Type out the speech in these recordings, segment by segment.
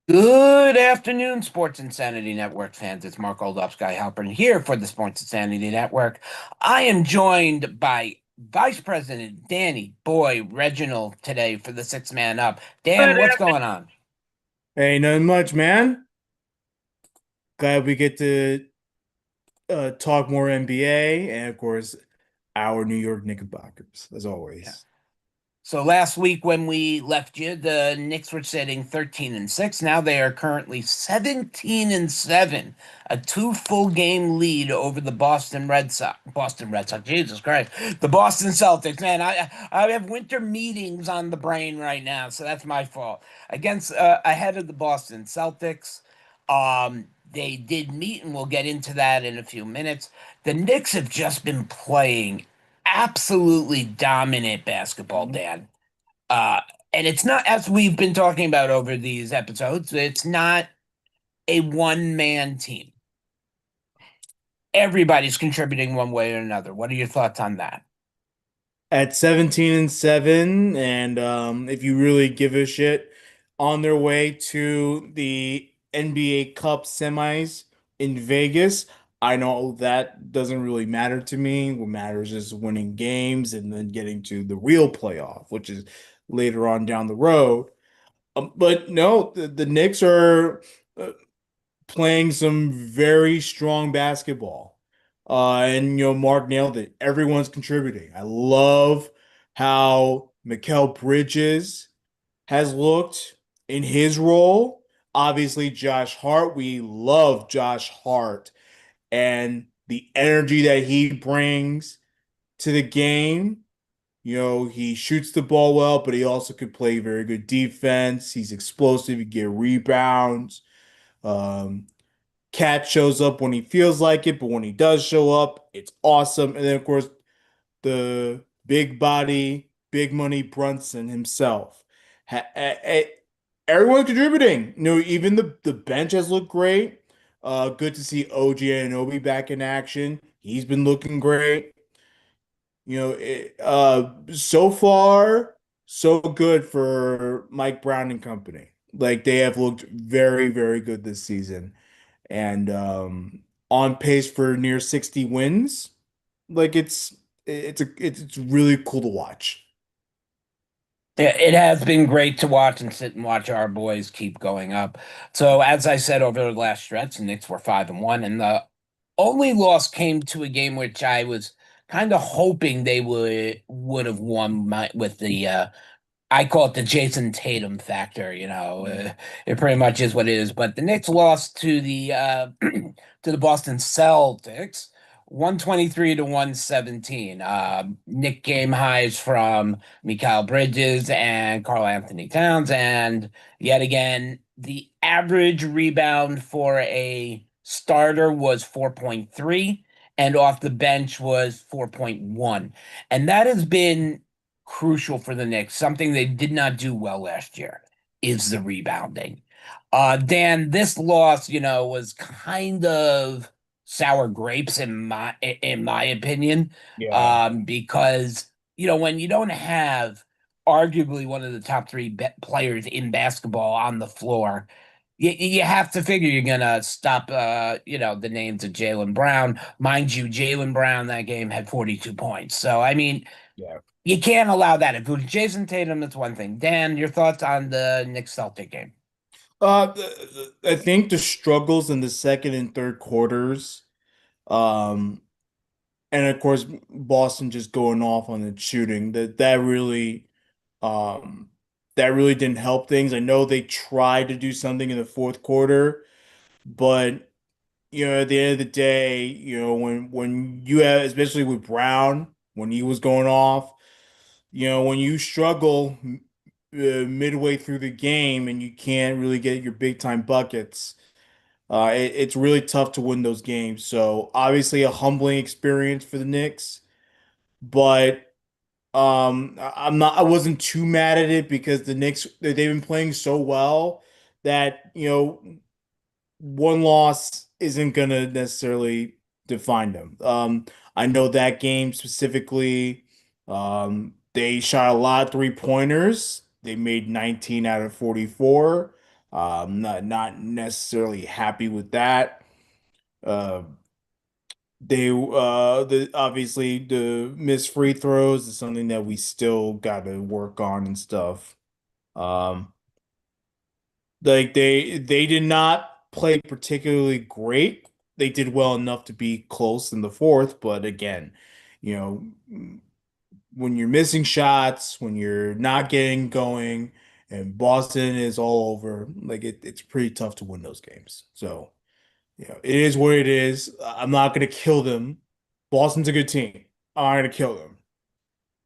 Good afternoon, Sports Insanity Network fans. It's Mark Oldoff, Sky Halpern here for the Sports Insanity Network. I am joined by Vice President Danny Boy Reginald today for the Six Man Up. Dan, Good what's afternoon. going on? Hey, nothing much, man. Glad we get to talk more NBA and, of course, our New York Knickerbockers, as Yeah. always. So last week when we left you, the Knicks were sitting 13 and 6. Now they are currently 17 and 7, a two full game lead over the Boston Red Sox. Boston Red Sox, Jesus Christ. The Boston Celtics. Man, I have winter meetings on the brain right now, so that's my fault. Against ahead of the Boston Celtics. They did meet, and we'll get into that in a few minutes. The Knicks have just been playing absolutely dominant basketball, Dan. Uh, and it's not, as we've been talking about over these episodes, it's not a one man team. Everybody's contributing one way or another. What are your thoughts on that? At 17 and 7, and if you really give a shit, on their way to the NBA Cup semis in Vegas. I know that doesn't really matter to me. What matters is winning games and then getting to the real playoff, which is later on down the road. But no, the Knicks are uh, playing some very strong basketball. And Mark nailed it. Everyone's contributing. I love how Mikal Bridges has looked in his role. Obviously, Josh Hart, we love Josh Hart and the energy that he brings to the game. He shoots the ball well, but he also could play very good defense. He's explosive, he get rebounds. Um, Cat shows up when he feels like it, but when he does show up, it's awesome. And then, of course, the big body, big money Brunson himself. Everyone contributing. Even the bench has looked great. Good to see OG Anunoby back in action. He's been looking great. So far, so good for Mike Brown and company. Like they have looked very, very good this season and on pace for near 60 wins. Like it's really cool to watch. It has been great to watch and sit and watch our boys keep going up. So, as I said over the last stretch, the Knicks were 5-1, and the only loss came to a game which I was kind of hoping they would have won with the I call it the Jason Tatum factor, it pretty much is what it is. But the Knicks lost to the to the Boston Celtics, 123 to 117. Nick game highs from Mikal Bridges and Karl Anthony Towns, and yet again, the average rebound for a starter was 4.3, and off the bench was 4.1. And that has been crucial for the Knicks. Something they did not do well last year is the rebounding. Dan, this loss, was kind of sour grapes in my opinion, Yeah. because when you don't have arguably one of the top three players in basketball on the floor. You have to figure you're gonna stop, the names of Jaylen Brown. Mind you, Jaylen Brown that game had 42 points. So I mean, Yeah. you can't allow that. If it was Jason Tatum, it's one thing. Dan, your thoughts on the Knicks Celtic game? I think the struggles in the second and third quarters, um, and of course Boston just going off on the shooting um, that really didn't help things. I know they tried to do something in the fourth quarter, but at the end of the day, when you have, especially with Brown, when he was going off, when you struggle midway through the game and you can't really get your big time buckets, it's really tough to win those games. So obviously a humbling experience for the Knicks, but I wasn't too mad at it because the Knicks they've been playing so well that one loss isn't gonna necessarily define them. I know that game specifically, they shot a lot of three pointers. They made 19 out of 44. Not necessarily happy with that. Uh, the obviously the missed free throws is something that we still got to work on and stuff. Um, like they did not play particularly great. They did well enough to be close in the fourth, but again, you know, when you're missing shots, when you're not getting going, and Boston is all over, like it's pretty tough to win those games. So, it is what it is. I'm not gonna kill them. Boston's a good team. I'm not gonna kill them.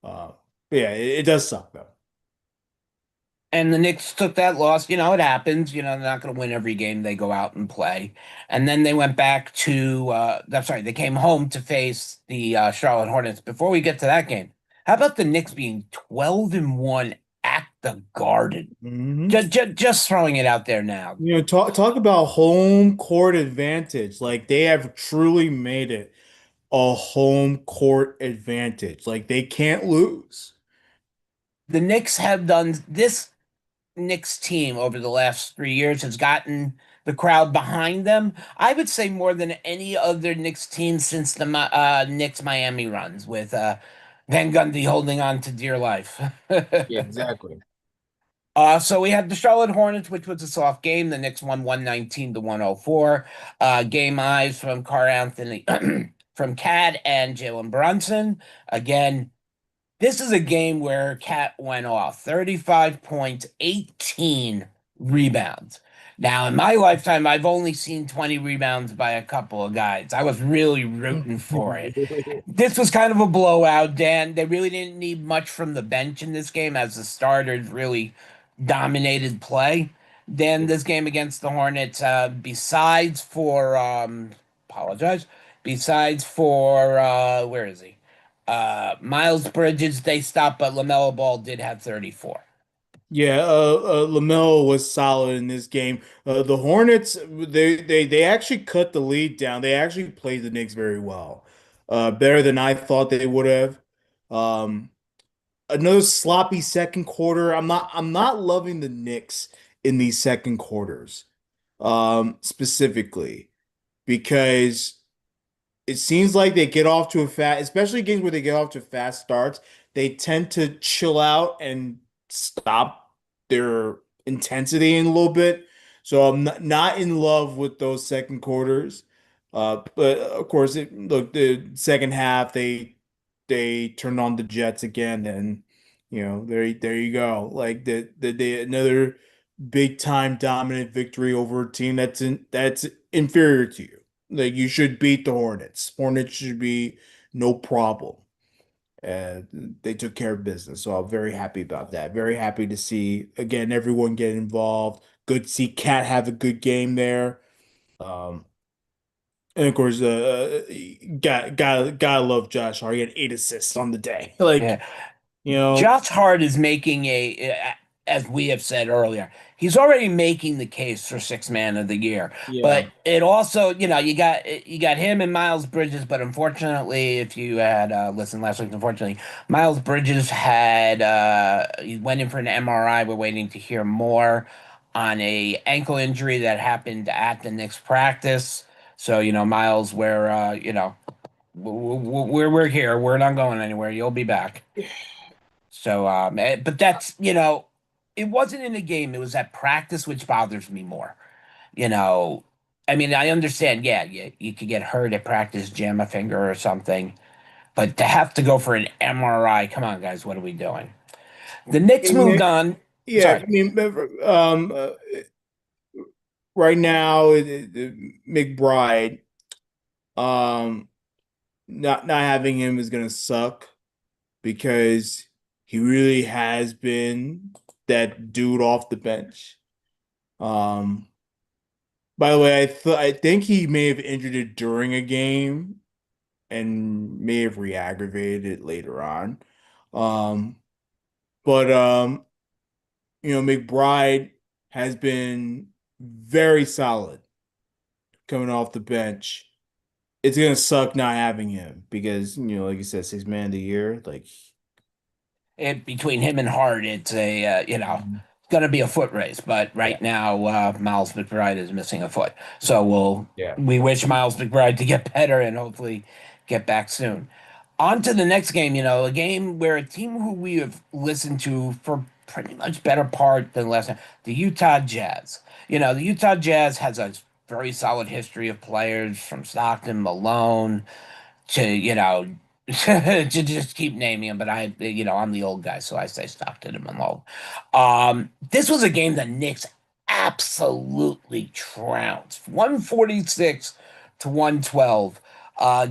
Uh, but yeah, it does suck though. And the Knicks took that loss. It happens. They're not going to win every game they go out and play. And then they went back to, I'm sorry, they came home to face the Charlotte Hornets. Before we get to that game, how about the Knicks being 12-1 at the Garden? Hmm. Just throwing it out there now. Talk about home court advantage. Like they have truly made it a home court advantage. Like they can't lose. The Knicks have done this. Knicks team over the last 3 years has gotten the crowd behind them. I would say more than any other Knicks team since the Knicks Miami runs with Van Gundy holding on to dear life. Yeah, exactly. So we had the Charlotte Hornets, which was a soft game. The Knicks won 119 to 104. Game eyes from Carl Anthony, from Cat and Jalen Brunson. Again, this is a game where Cat went off 35 points, 18 rebounds. Now, in my lifetime, I've only seen 20 rebounds by a couple of guys. I was really rooting for it. This was kind of a blowout, Dan. They really didn't need much from the bench in this game as the starters really dominated play. Then this game against the Hornets, apologize, besides for, where is he? Miles Bridges, they stopped, but LaMelo Ball did have 34. Yeah, LaMelo was solid in this game. The Hornets, they actually cut the lead down. They actually played the Knicks very well, better than I thought they would have. Um, Another sloppy second quarter. I'm not loving the Knicks in these second quarters, specifically because it seems like they get off to a fast, especially games where they get off to fast starts, they tend to chill out and stop their intensity in a little bit. So I'm not in love with those second quarters. But of course, look, the second half they turned on the Jets again, and there you go. Like the another big time dominant victory over a team that's inferior to you. Like you should beat the Hornets. Hornets should be no problem. They took care of business, so I'm very happy about that. Very happy to see again everyone get involved. Good to see Cat have a good game there. Um, and of course, gotta love Josh Hart. He had 8 assists on the day. Like Yeah. you know, Josh Hart is making as we have said earlier, he's already making the case for six man of the year. yeah, But it also, you got him and Miles Bridges. But unfortunately, if you had listened last week, unfortunately, Miles Bridges had he went in for an MRI. We're waiting to hear more on a ankle injury that happened at the next practice. So Miles, we're here. We're not going anywhere. You'll be back. So, but it wasn't in the game. It was at practice, which bothers me more. You know, I mean, I understand. Yeah, you could get hurt at practice, jam a finger or something, but to have to go for an MRI, come on, guys, what are we doing? The Knicks moved on. yeah. Sorry. I mean, right now, McBride, um, not having him is gonna suck because he really has been that dude off the bench. Um, by the way, I think he may have injured it during a game and may have re-aggravated it later on. Um, but McBride has been very solid coming off the bench. It's gonna suck not having him because, like you said, six man of the year. Like, Between him and Hart, it's a going to be a foot race, but Yeah. right now Miles McBride is missing a foot. So Yeah. we wish Miles McBride to get better and hopefully get back soon. On to the next game, a game where a team who we have listened to for pretty much better part than last time, the Utah Jazz. The Utah Jazz has a very solid history of players from Stockton, Malone, to to just keep naming them, but I'm the old guy, so I say Stockton and Malone. This was a game that Knicks absolutely trounced, 146 to 112.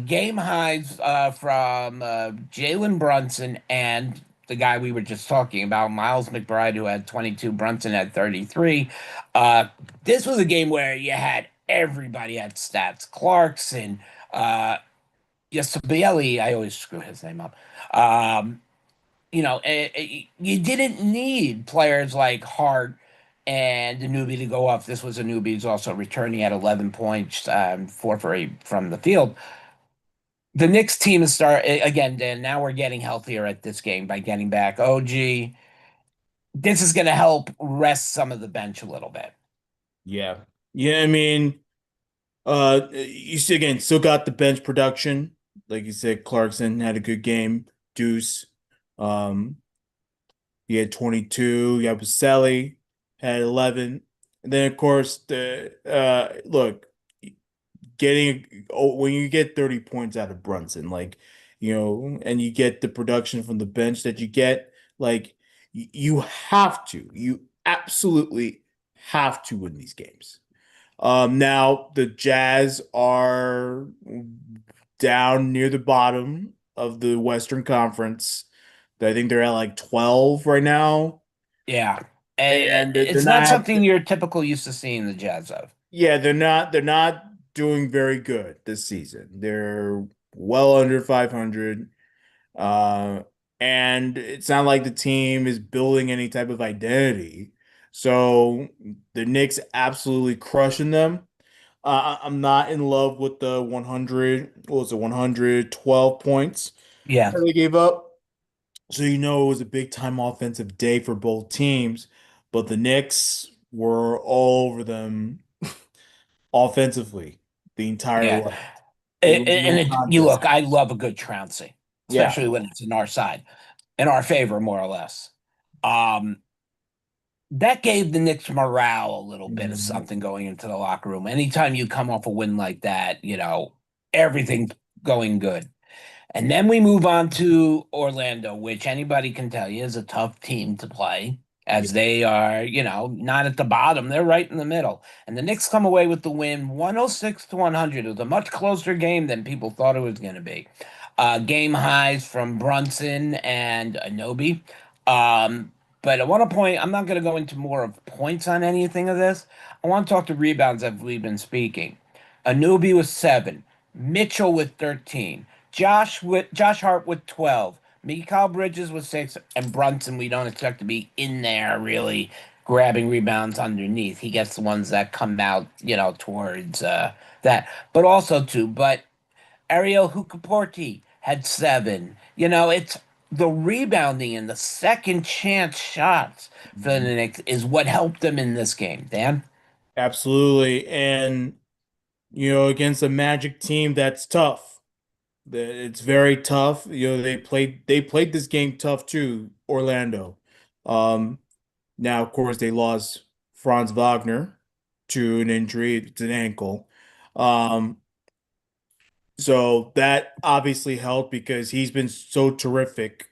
Game highs from Jalen Brunson and the guy we were just talking about, Miles McBride, who had 22, Brunson had 33. Uh, this was a game where you had everybody had stats. Clarkson, uh, yes, Bieli, I always screw his name up. You didn't need players like Hart and the newbie to go off. This was a newbie who's also returning at 11 points, 4 for 8 from the field. The Knicks team is again, Dan. Now we're getting healthier at this game by getting back OG. This is going to help rest some of the bench a little bit. Yeah. Yeah, I mean, you see again, still got the bench production. Like you said, Clarkson had a good game. Deuce. Um, he had 22. You have Baselli had 11. And then of course the look, when you get 30 points out of Brunson, like, and you get the production from the bench that you get, like you have to, you absolutely have to win these games. Now the Jazz are down near the bottom of the Western Conference. I think they're at like 12 right now, Yeah. And and they're it's not not. something you're typical used to seeing the Jazz of. Yeah, they're not doing very good this season. They're well under 500. Uh, and it's not like the team is building any type of identity. So the Knicks absolutely crushing them. I'm not in love with the 100, what was it, 112 points Yeah. that they gave up. So it was a big time offensive day for both teams, but the Knicks were all over them offensively the entire Yeah. way. It was no You contest. look, I love a good trouncing, Yeah. especially when it's in our side, in our favor, more or less. Um, that gave the Knicks morale a little bit of Mhm. something going into the locker room. Anytime you come off a win like that, everything's going good. And then we move on to Orlando, which anybody can tell you is a tough team to play, Yeah. as they are, not at the bottom. They're right in the middle. And the Knicks come away with the win 106 to 100. It was a much closer game than people thought it was going to be. Game highs from Brunson and Anobi. Um, but I want to point, I'm not going to go into more of points on anything of this. I want to talk to rebounds as we've been speaking. Anunoby with 7, Mitchell with 13, Josh Hart with 12, Mikal Bridges with 6, and Brunson we don't expect to be in there really grabbing rebounds underneath. He gets the ones that come out, towards that. But also too, but Ariel Hukaporti had 7. It's the rebounding and the second chance shots for the Mhm. Knicks is what helped them in this game, Dan. Absolutely. And, against a Magic team that's tough. It's very tough. They played this game tough too, Orlando. Um, Now of course they lost Franz Wagner to an injury, it's an ankle. Um, So that obviously helped because he's been so terrific.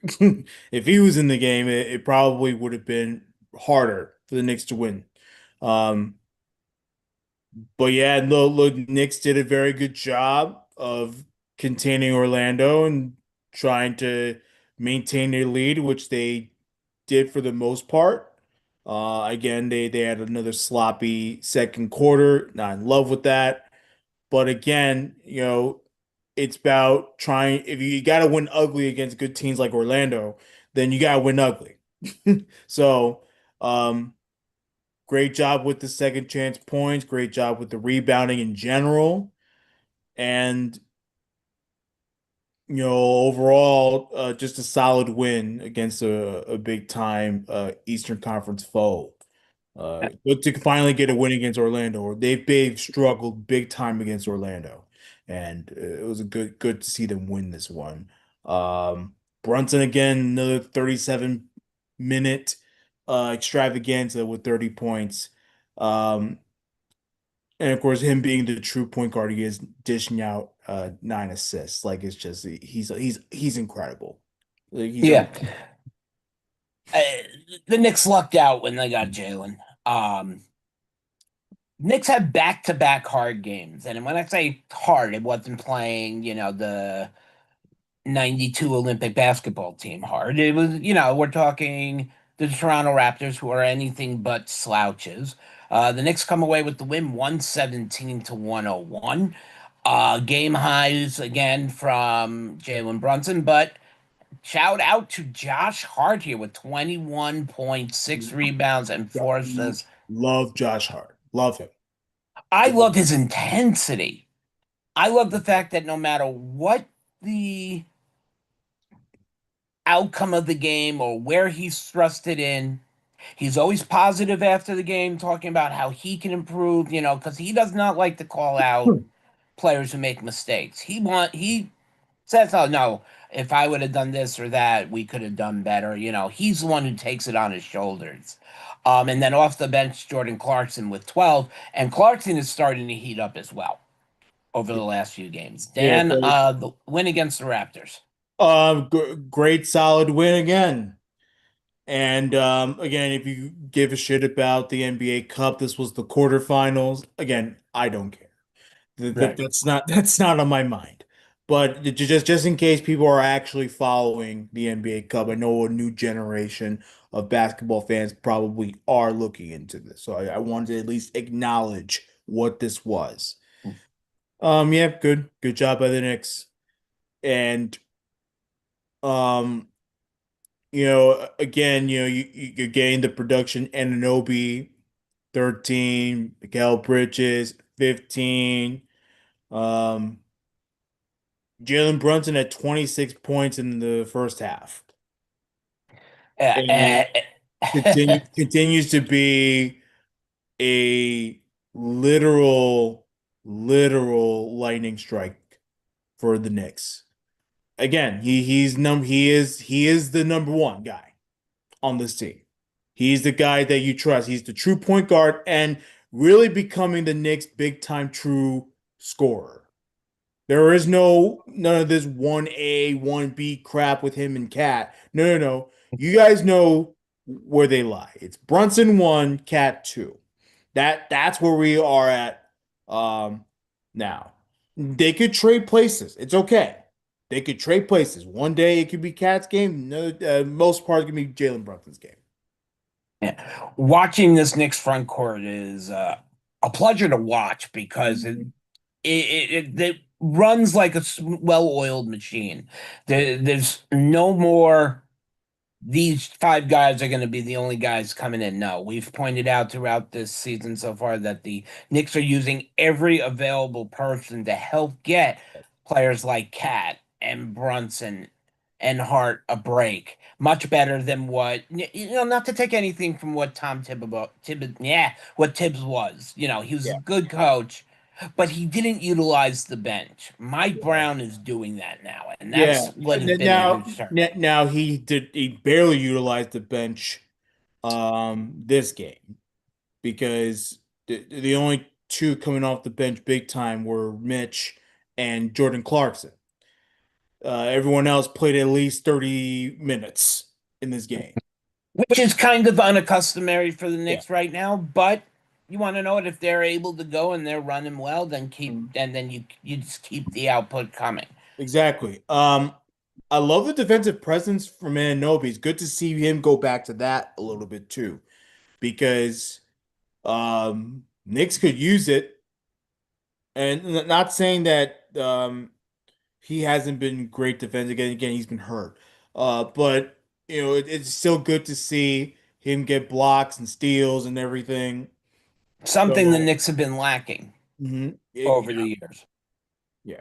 If he was in the game, it probably would have been harder for the Knicks to win. Um, but yeah, look, Knicks did a very good job of containing Orlando and trying to maintain their lead, which they did for the most part. Again, they had another sloppy second quarter. Not in love with that. But again, it's about trying. If you got to win ugly against good teams like Orlando, then you got to win ugly. So, um, great job with the second chance points. Great job with the rebounding in general. And, overall, just a solid win against a big time Eastern Conference foe. But to finally get a win against Orlando, they've struggled big time against Orlando, and it was a good to see them win this one. Brunson again, another 37-minute extravaganza with 30 points. Um, and of course, him being the true point guard he is, dishing out 9 assists. Like it's just he's incredible. Like he's Yeah. Uh, the Knicks lucked out when they got Jalen. Um, Knicks had back-to-back hard games, and when I say hard, it wasn't playing, the '92 Olympic basketball team hard. It was, we're talking the Toronto Raptors, who are anything but slouches. The Knicks come away with the win, 117 to 101. Game highs again from Jalen Brunson, but shout out to Josh Hart here with 21.6 rebounds and four assists. love Josh Hart. Love him. I love his intensity. I love the fact that no matter what the outcome of the game or where he's thrusted in, he's always positive after the game, talking about how he can improve, because he does not like to call out players who make mistakes. He says, "Oh no, if I would have done this or that, we could have done better." He's the one who takes it on his shoulders. And then off the bench, Jordan Clarkson with 12, and Clarkson is starting to heat up as well over the last few games. Yeah, Dan, the win against the Raptors. great solid win again. And again, if you give a shit about the NBA Cup, this was the quarterfinals. Again, I don't care. Right. That's not on my mind. But just in case people are actually following the NBA Cup, I know a new generation of basketball fans probably are looking into this. So I wanted to at least acknowledge what this was. Yeah, good job by the Knicks. And um, again, you're getting the production. Anunoby, 13, Miguel Bridges, 15. Um, Jalen Brunson had 26 points in the first half. And Uh, continues to be a literal, literal lightning strike for the Knicks. Again, he is the number one guy on this team. He's the guy that you trust. He's the true point guard and really becoming the Knicks' big time true scorer. There is none of this 1A, 1B crap with him and Cat. No, no, no. You guys know where they lie. It's Brunson 1, Cat 2. That's where we are at now. They could trade places. It's okay. They could trade places. One day it could be Cat's game. No, most part it could be Jalen Brunson's game. yeah. Watching this Knicks front court is a pleasure to watch because it runs like a well-oiled machine. There's no more. These five guys are going to be the only guys coming in. No, we've pointed out throughout this season so far that the Knicks are using every available person to help get players like Cat and Brunson and Hart a break. Much better than not to take anything from what what Tibbs was. He was a Yeah. good coach, but he didn't utilize the bench. Mike Yeah. Brown is doing that now, and that's Yeah. what has been a Now, concern. now he barely utilized the bench this game because the only two coming off the bench big time were Mitch and Jordan Clarkson. Everyone else played at least 30 minutes in this game. Which is kind of unaccustomary for the Yeah. Knicks right now. But you want to know it if they're able to go and they're running well, then Mhm. you just keep the output coming. Exactly. I love the defensive presence from Anunoby. It's good to see him go back to that a little bit too, because Knicks could use it. And not saying that he hasn't been great defense again, he's been hurt. But it's still good to see him get blocks and steals and everything. Something the So, Knicks have been lacking over yeah, the years. yeah.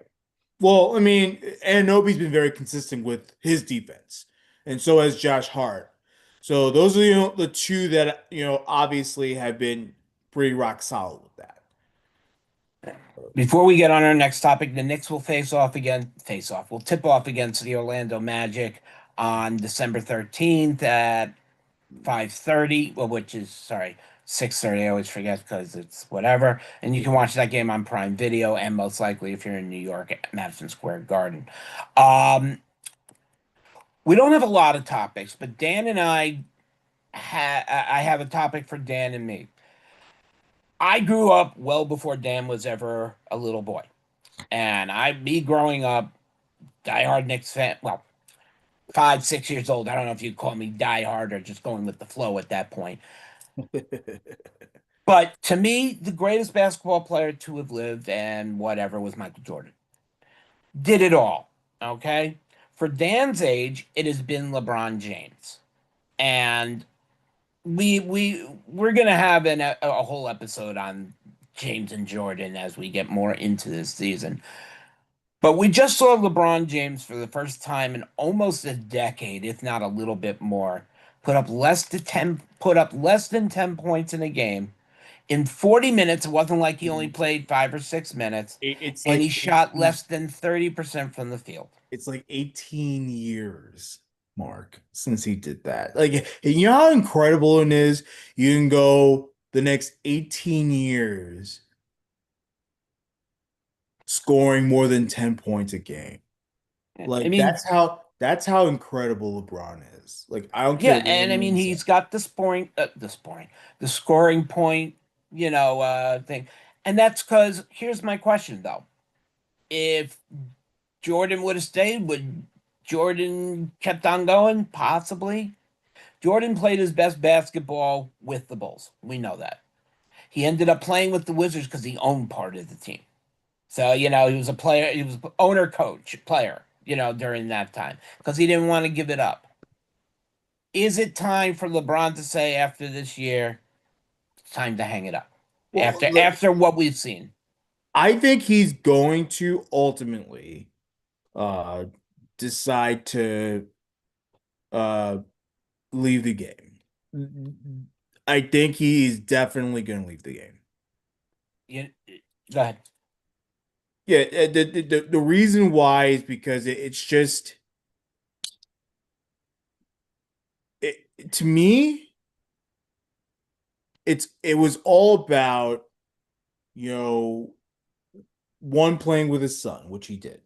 Well, I mean, Anunoby's been very consistent with his defense, and so has Josh Hart. So those are the two that obviously have been pretty rock solid with that. Before we get on our next topic, the Knicks will face off. Will tip off against the Orlando Magic on December 13th at 5:30, well, which is, sorry, 6:30. I always forget because it's whatever. And you can watch that game on Prime Video and most likely if you're in New York at Madison Square Garden. Um, we don't have a lot of topics, but Dan and I have a topic for Dan and me. I grew up well before Dan was ever a little boy. And me growing up, diehard Knicks fan, well, 5, 6 years old. I don't know if you'd call me diehard or just going with the flow at that point. But to me, the greatest basketball player to have lived and whatever was Michael Jordan. Did it all. Okay. For Dan's age, it has been LeBron James. And we're gonna have a whole episode on James and Jordan as we get more into this season. But we just saw LeBron James for the first time in almost a decade, if not a little bit more, put up less than 10 points in a game. In 40 minutes, it wasn't like he only played 5 or 6 minutes, It's and like he shot less than 30% from the field. it's like 18 years, Mark, since he did that. Like, you know how incredible it is? You can go the next 18 years scoring more than 10 points a game. I Like mean, that's how incredible LeBron is. Like, I don't care yeah, what and I mean anyone he's says. got the scoring point, thing. And that's because here's my question though. If Jordan would have stayed, would Jordan kept on going? Possibly. Jordan played his best basketball with the Bulls. We know that. He ended up playing with the Wizards because he owned part of the team. So, he was a player, he was owner, coach, player, during that time because he didn't want to give it up. Is it time for LeBron to say after this year, it's time to hang it up? Well, After what we've seen. I think he's going to ultimately uh decide to uh leave the game. I think he's definitely going to leave the game. You, Go ahead. Yeah, the reason why is because it's just to me, it was all about, you know, one, playing with his son, which he did,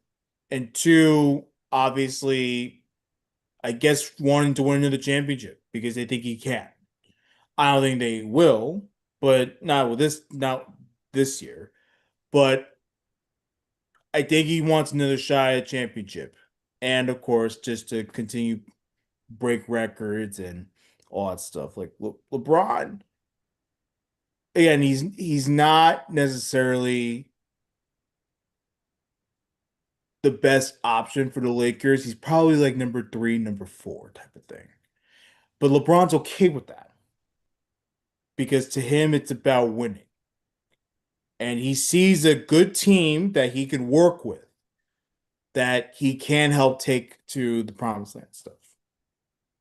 and two, obviously, I guess wanting to win another championship because they think he can. I don't think they will, but not this year. But I think he wants another shot at championship, and of course, just to continue break records and all that stuff. Like LeBron, again, he's not necessarily the best option for the Lakers. He's probably like number three, number four type of thing. But LeBron's okay with that because to him, it's about winning. And he sees a good team that he can work with, that he can help take to the promised land stuff.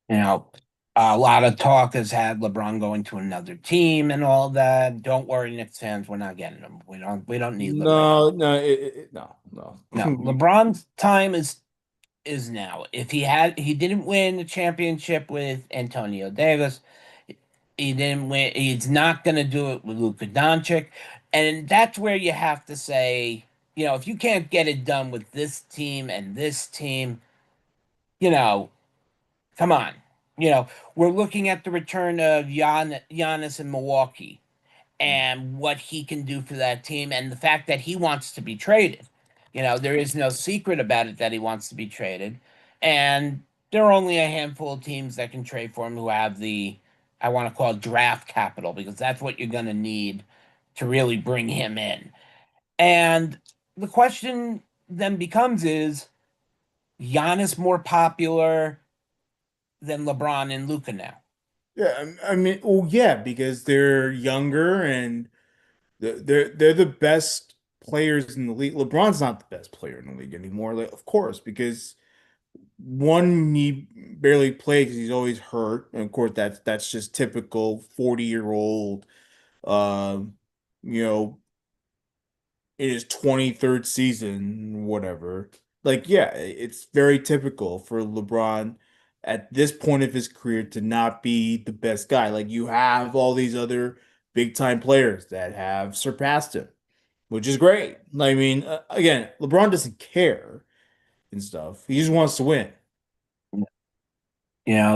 You know, a lot of talk has had LeBron going to another team and all that. Don't worry, Knicks fans, we're not getting him. We don't need LeBron. No, no, no, no. No, LeBron's time is now. If he didn't win the championship with Antonio Davis. He didn't win. He's not going to do it with Luka Doncic, and that's where you have to say, if you can't get it done with this team and this team, you know, come on. We're looking at the return of Giannis in Milwaukee and what he can do for that team, and the fact that he wants to be traded. There is no secret about it that he wants to be traded, and there are only a handful of teams that can trade for him who have the, I want to call it draft capital, because that's what you're going to need to really bring him in. And the question then becomes, is Giannis more popular than LeBron and Luca now? Yeah, I mean, well, yeah, because they're younger and they're the best players in the league. LeBron's not the best player in the league anymore, like, of course, because One, he barely played because he's always hurt, and of course that's just typical 40-year-old, um, you know, in his 23rd season, whatever. Like, yeah, it's very typical for LeBron at this point of his career to not be the best guy. Like, you have all these other big time players that have surpassed him, which is great. I mean, again, LeBron doesn't care and stuff. He just wants to win.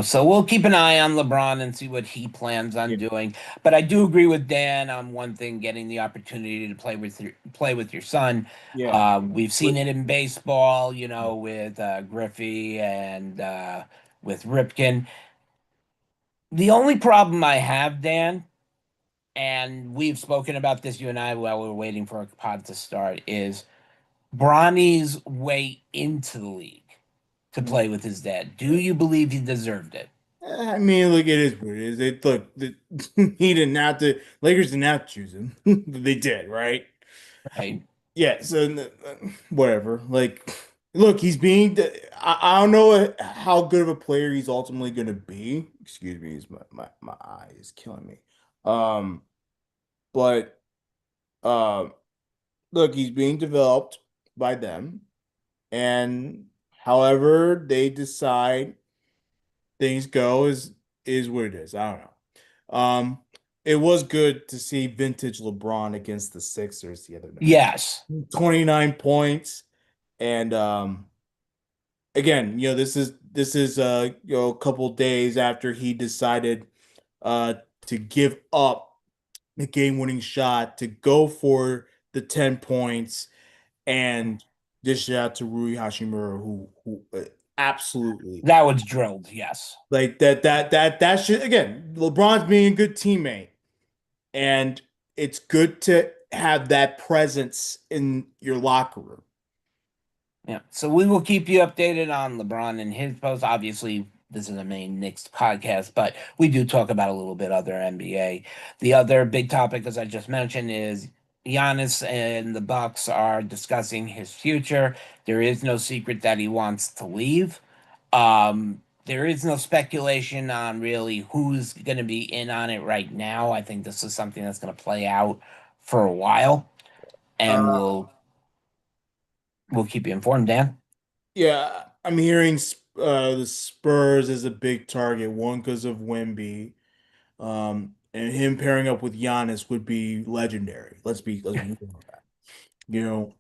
So we'll keep an eye on LeBron and see what he plans on Yeah. doing. But I do agree with Dan on one thing: getting the opportunity to play with your son. Yeah. We've seen it in baseball, with Griffey and with Ripken. The only problem I have, Dan, and we've spoken about this, you and I, while we are waiting for a pod to start, is Bronny's way into the league to Mm. play with his dad. Do you believe he deserved it? I mean, look, it is what it is. He didn't have to, Lakers didn't have to choose him. They did, right? Right? Yeah, so whatever. Like, look, I don't know how good of a player he's ultimately going to be. Excuse me, my eye is killing me. Um, but uh, look, he's being developed by them, and however they decide things go is what it is. I don't know. It was good to see vintage LeBron against the Sixers the other night. Yes. 29 points. And again, this is a couple days after he decided uh to give up the game-winning shot to go for the 10 points and dish it out to Rui Hashimura, who absolutely That was drilled. Yes. like that should again, LeBron's being a good teammate, and it's good to have that presence in your locker room. Yeah. So we will keep you updated on LeBron and his post. Obviously, this is a main Knicks podcast, but we do talk about a little bit other NBA. The other big topic, as I just mentioned, is Giannis and the Bucks are discussing his future. There is no secret that he wants to leave. There is no speculation on really who's going to be in on it right now. I think this is something that's going to play out for a while, and Uh, we'll keep you informed, Dan. yeah, I'm hearing the Spurs is a big target. One because of Wemby, and him pairing up with Giannis would be legendary. Let's be real about that. You know,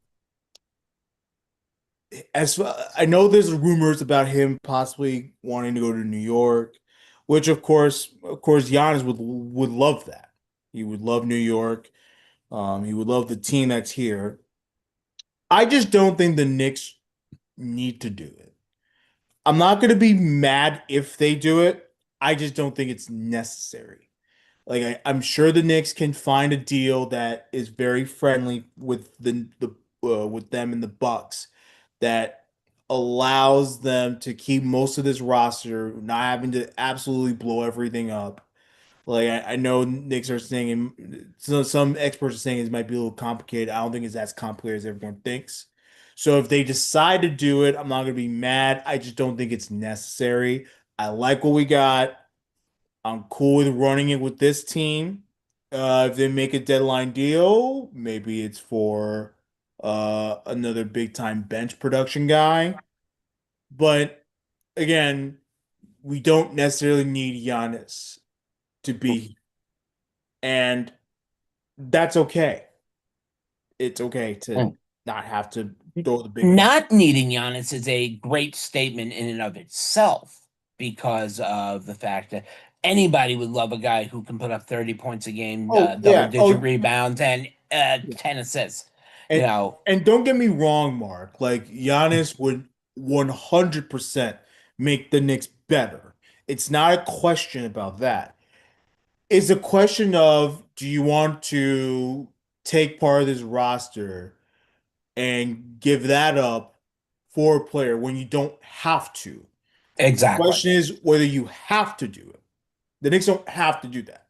I know there's rumors about him possibly wanting to go to New York, which of course, Giannis would love that. He would love New York. He would love the team that's here. I just don't think the Knicks need to do it. I'm not going to be mad if they do it. I just don't think it's necessary. Like I'm sure the Knicks can find a deal that is very friendly with with them and the Bucks that allows them to keep most of this roster, not having to absolutely blow everything up. Like I know Knicks are saying, so some experts are saying it might be a little complicated. I don't think it's as complicated as everyone thinks. So if they decide to do it, I'm not gonna be mad. I just don't think it's necessary. I like what we got. I'm cool with running it with this team. If they make a deadline deal, maybe it's for another big time bench production guy. But again, we don't necessarily need Giannis to be, and that's okay. It's okay to not have to throw the big buck. Not needing Giannis is a great statement in and of itself because of the fact that anybody would love a guy who can put up 30 points a game, Oh double yeah. digit Oh, rebounds, and yeah. 10 assists. You And know, and don't get me wrong, Mark. Like Giannis would 100% make the Knicks better. It's not a question about that. It's a question of do you want to take part of this roster and give that up for a player when you don't have to? The exactly. question is whether you have to do it. The Knicks don't have to do that.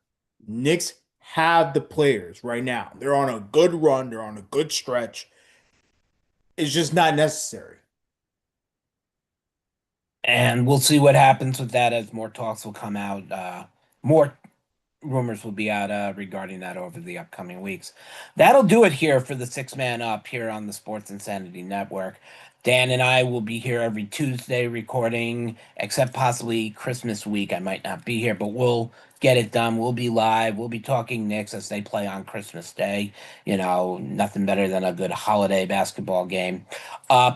Knicks have the players right now. They're on a good run, they're on a good stretch. It's just not necessary. And we'll see what happens with that as more talks will come out. More rumors will be out regarding that over the upcoming weeks. That'll do it here for the Six Man Up here on the Sports Insanity Network. Dan and I will be here every Tuesday recording, except possibly Christmas week. I might not be here, but we'll get it done. We'll be live. We'll be talking Knicks as they play on Christmas Day. You know, nothing better than a good holiday basketball game.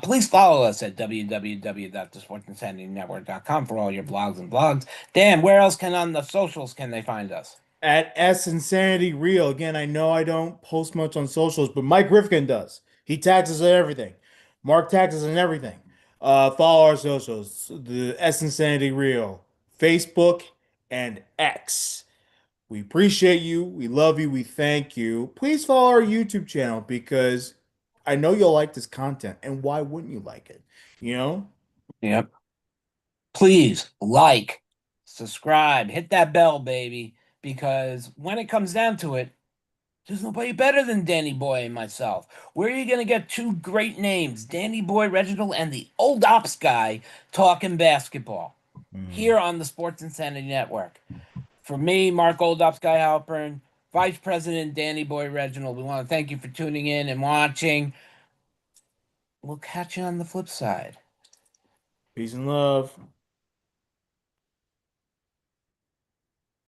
Please follow us at www.thesportsinsanitynetwork.com for all your vlogs and blogs. Dan, where else can on the socials can they find us? At S Insanity Real. Again, I know I don't post much on socials, but Mike Rifkin does. He tags us on everything. Mark tags us on everything. Follow our socials, the S Insanity Real, Facebook and X. We appreciate you. We love you. We thank you. Please follow our YouTube channel because I know you'll like this content. And why wouldn't you like it? You know? Yep. Please like, subscribe, hit that bell, baby, because when it comes down to it, there's nobody better than Danny Boy and myself. Where are you going to get two great names, Danny Boy Reginald and the old ops guy, talking basketball Mhm. here on the Sports Insanity Network? For me, Mark Old Ops Guy Halpern, Vice President Danny Boy Reginald, we want to thank you for tuning in and watching. We'll catch you on the flip side. Peace and love.